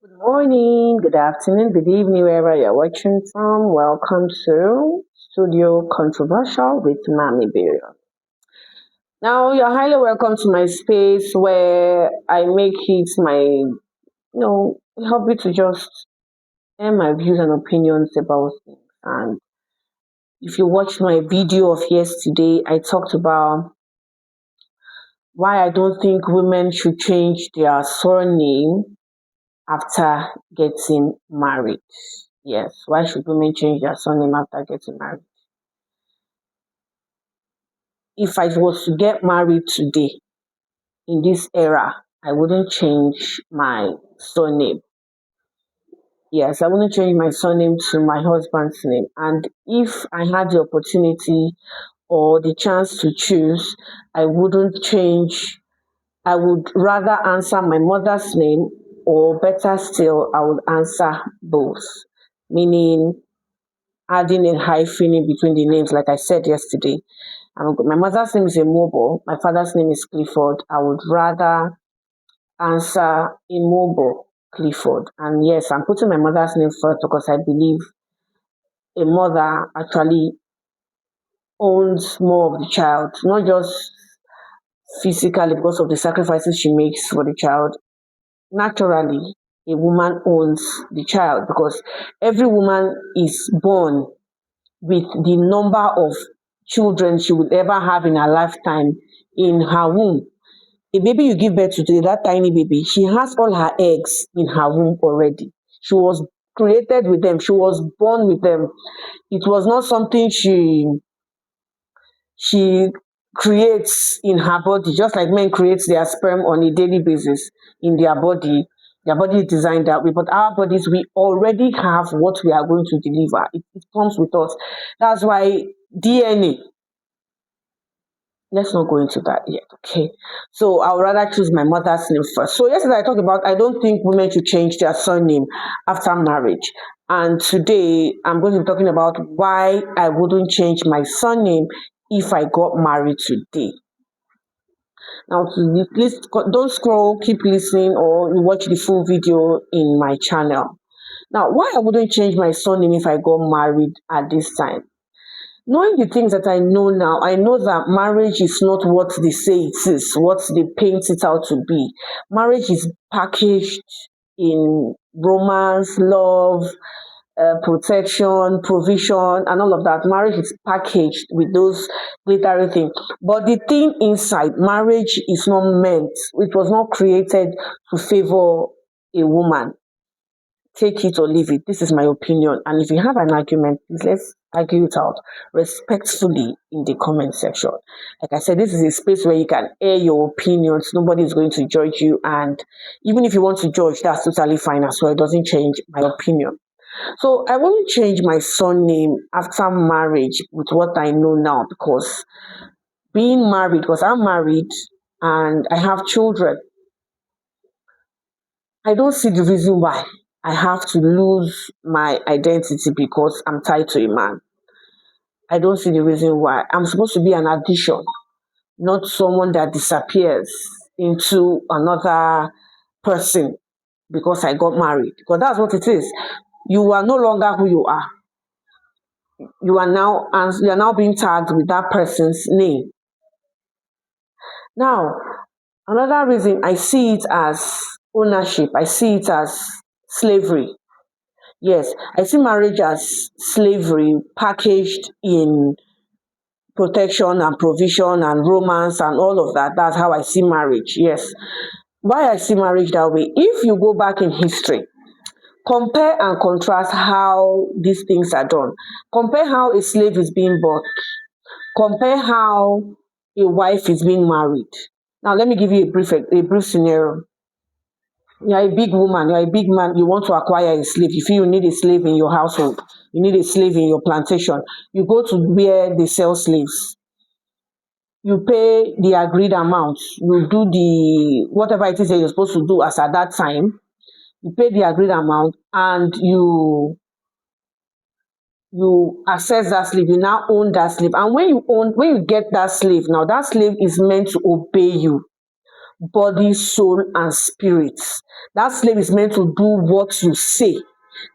Good morning, good afternoon, good evening, wherever you're watching from. Welcome to Studio Controversial with Mami Burial. Now, you're highly welcome to my space where I make it hobby to just share my views and opinions about things. And if you watched my video of yesterday, I talked about why I don't think women should change their surname after getting married. Yes, why should women change their surname after getting married? If I was to get married today in this era, I wouldn't change my surname. Yes, I wouldn't change my surname to my husband's name. And if I had the opportunity or the chance to choose, I wouldn't change. I would rather answer my mother's name, or better still, I would answer both, meaning adding a hyphen in between the names, like I said yesterday. My mother's name is Immobile, my father's name is Clifford. I would rather answer Immobile Clifford. And yes, I'm putting my mother's name first because I believe a mother actually owns more of the child, not just physically because of the sacrifices she makes for the child. Naturally, a woman owns the child because every woman is born with the number of children she would ever have in her lifetime in her womb. A baby you give birth to today, that tiny baby, she has all her eggs in her womb already. She was created with them. She was born with them. It was not something she creates in her body, just like men create their sperm on a daily basis in their body. Their body is designed that way, but our bodies, we already have what we are going to deliver. It comes with us. That's why DNA. Let's not go into that yet, okay? So I would rather choose my mother's name first. So yesterday I talked about I don't think women should change their surname after marriage. And today I'm going to be talking about why I wouldn't change my surname if I got married today. Now, please don't scroll, keep listening, or watch the full video in my channel. Now, why I wouldn't change my surname if I got married at this time? Knowing the things that I know now, I know that marriage is not what they say it is, what they paint it out to be. Marriage is packaged in romance, love, protection, provision, and all of that. Marriage is packaged with those glittery things. But the thing inside, marriage is not meant, it was not created to favor a woman. Take it or leave it. This is my opinion. And if you have an argument, please let's argue it out respectfully in the comment section. Like I said, this is a space where you can air your opinions. Nobody is going to judge you. And even if you want to judge, that's totally fine as well. It doesn't change my opinion. So I won't change my surname after marriage with what I know now, because being married, because I'm married and I have children, I don't see the reason why I have to lose my identity because I'm tied to a man. I don't see the reason why. I'm supposed to be an addition, not someone that disappears into another person because I got married. Because that's what it is. You are no longer who you are. You are now being tagged with that person's name. Now, another reason I see it as ownership, I see it as slavery. Yes, I see marriage as slavery packaged in protection and provision and romance and all of that. That's how I see marriage. Yes. Why I see marriage that way? If you go back in history, compare and contrast how these things are done. Compare how a slave is being bought. Compare how a wife is being married. Now, let me give you a brief scenario. You're a big woman, you're a big man, you want to acquire a slave. You feel you need a slave in your household, you need a slave in your plantation. You go to where they sell slaves. You pay the agreed amount. You do the whatever it is that you're supposed to do as at that time. You pay the agreed amount and you access that slave. You now own that slave. And when you get that slave, now that slave is meant to obey you. body, soul, and spirit. That slave is meant to do what you say.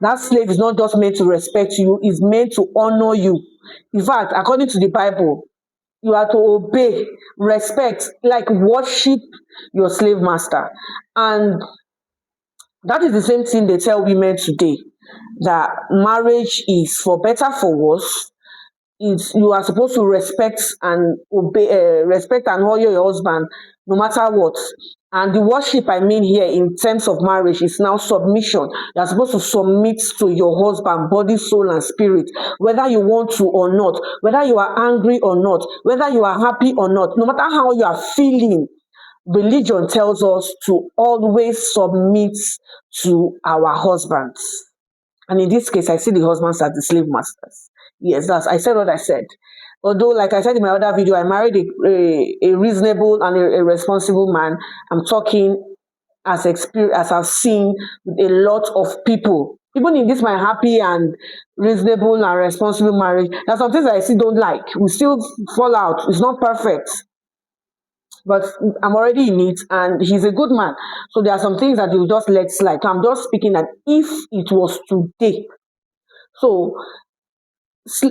That slave is not just meant to respect you, it's meant to honor you. In fact, according to the Bible, you are to obey, respect, like worship your slave master. And that is the same thing they tell women today, that marriage is for better, for worse. You are supposed to respect and obey, respect and honor your husband no matter what. And the worship I mean here in terms of marriage is now submission. You are supposed to submit to your husband, body, soul, and spirit, whether you want to or not, whether you are angry or not, whether you are happy or not, no matter how you are feeling. Religion tells us to always submit to our husbands. And in this case, I see the husbands as the slave masters. Yes, I said what I said. Although, like I said in my other video, I married a reasonable and a responsible man. I'm talking as experience, as I've seen with a lot of people. Even in this my happy and reasonable and responsible marriage, there are some things I still don't like. We still fall out. It's not perfect, but I'm already in it, and he's a good man. So there are some things that you just let slide. So I'm just speaking that if it was today, so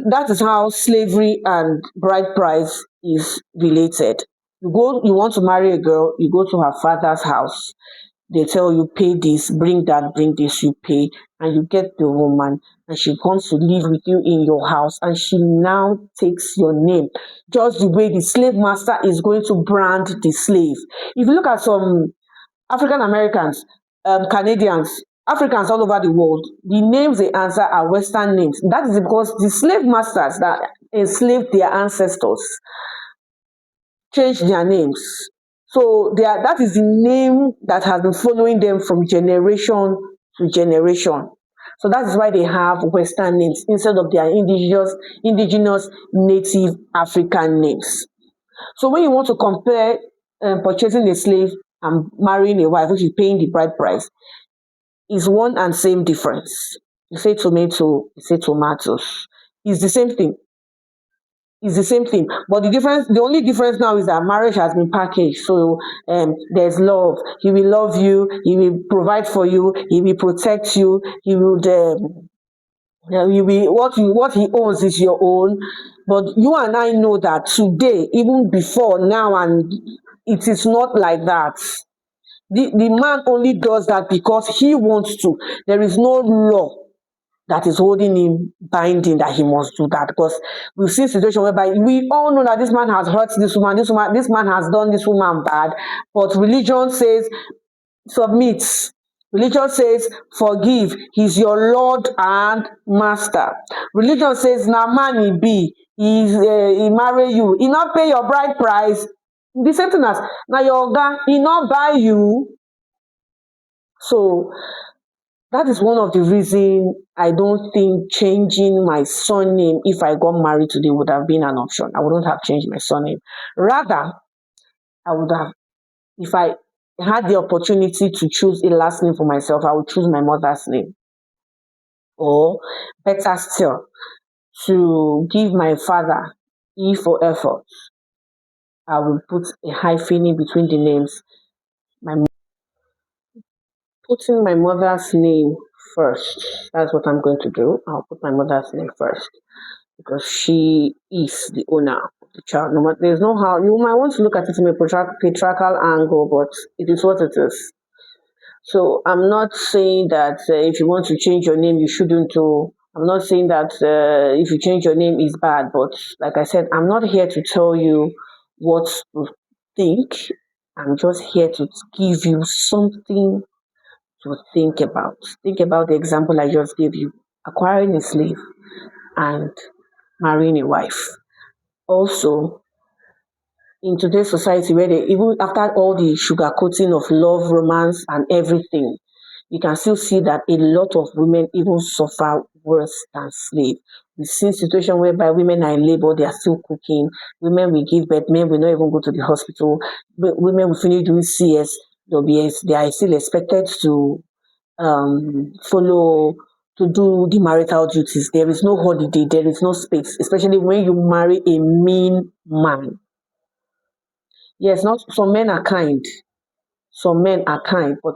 that is how slavery and bride price is related. You want to marry a girl, you go to her father's house. They tell you, pay this, bring this, you pay, and you get the woman, and she comes to live with you in your house, and she now takes your name, just the way the slave master is going to brand the slave. If you look at some African Americans, Canadians, Africans all over the world, the names they answer are Western names. That is because the slave masters that enslaved their ancestors changed their names. So that is the name that has been following them from generation to generation. So that is why they have Western names instead of their indigenous native African names. So when you want to compare purchasing a slave and marrying a wife, which is paying the bride price, is one and same difference. You say tomato, you say tomatoes. It's the same thing. It's the same thing, but the only difference now is that marriage has been packaged. So there's love. He will love you. He will provide for you. He will protect you. He will. You will, what he owns is your own. But you and I know that today, even before now, and it is not like that. The man only does that because he wants to. There is no law that is holding him binding that he must do that, because we've seen situations whereby we all know that this man has hurt this man has done this woman bad, but religion says submit. Religion says forgive. He's your Lord and Master. Religion says na man he be. He marry you. He not pay your bride price. The same thing as na your oga. He not buy you. So that is one of the reasons I don't think changing my surname if I got married today would have been an option. I wouldn't have changed my surname. Rather, I would have, if I had the opportunity to choose a last name for myself, I would choose my mother's name. Or better still, to give my father E for effort, I will put a hyphen in between the names. Putting my mother's name first. That's what I'm going to do. I'll put my mother's name first because she is the owner of the child. No, there's no how you might want to look at it from a patriarchal angle, but it is what it is. So I'm not saying that if you want to change your name, you shouldn't do. I'm not saying that if you change your name is bad, but like I said, I'm not here to tell you what to think. I'm just here to give you something to think about. Think about the example I just gave you: acquiring a slave and marrying a wife. Also, in today's society, where even after all the sugarcoating of love, romance, and everything, you can still see that a lot of women even suffer worse than slaves. We've seen situations whereby women are in labor, they are still cooking. Women will give birth, men will not even go to the hospital. Women will finish doing CS, WS, they are still expected to follow, to do the marital duties. There is no holiday, there is no space, especially when you marry a mean man. Yes, not some men are kind. Some men are kind, but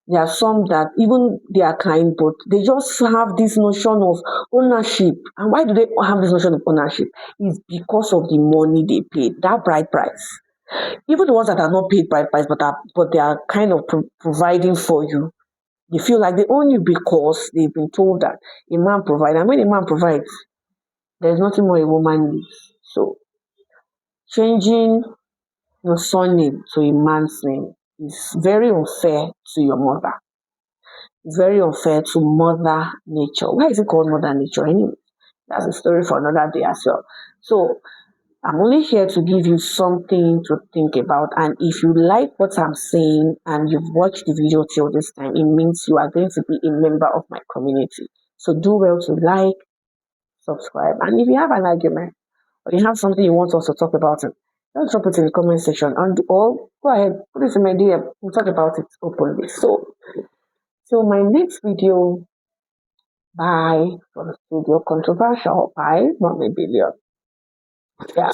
there are some that even they are kind, but they just have this notion of ownership. And why do they have this notion of ownership? It's because of the money they paid, that bride price. Even the ones that are not paid bride price, but they are kind of providing for you. They feel like they own you because they've been told that a man provides. And when a man provides, there's nothing more a woman needs. So changing your surname to a man's name is very unfair to your mother. It's very unfair to Mother Nature. Why is it called Mother Nature anyway? That's a story for another day as well. So I'm only here to give you something to think about. And if you like what I'm saying and you've watched the video till this time, it means you are going to be a member of my community. So do well to like, subscribe. And if you have an argument or you have something you want us to talk about, just drop it in the comment section or go ahead, put it in my DM. We'll talk about it openly. So my next video, bye, for the studio controversial, bye, Mommy Billion. Yeah.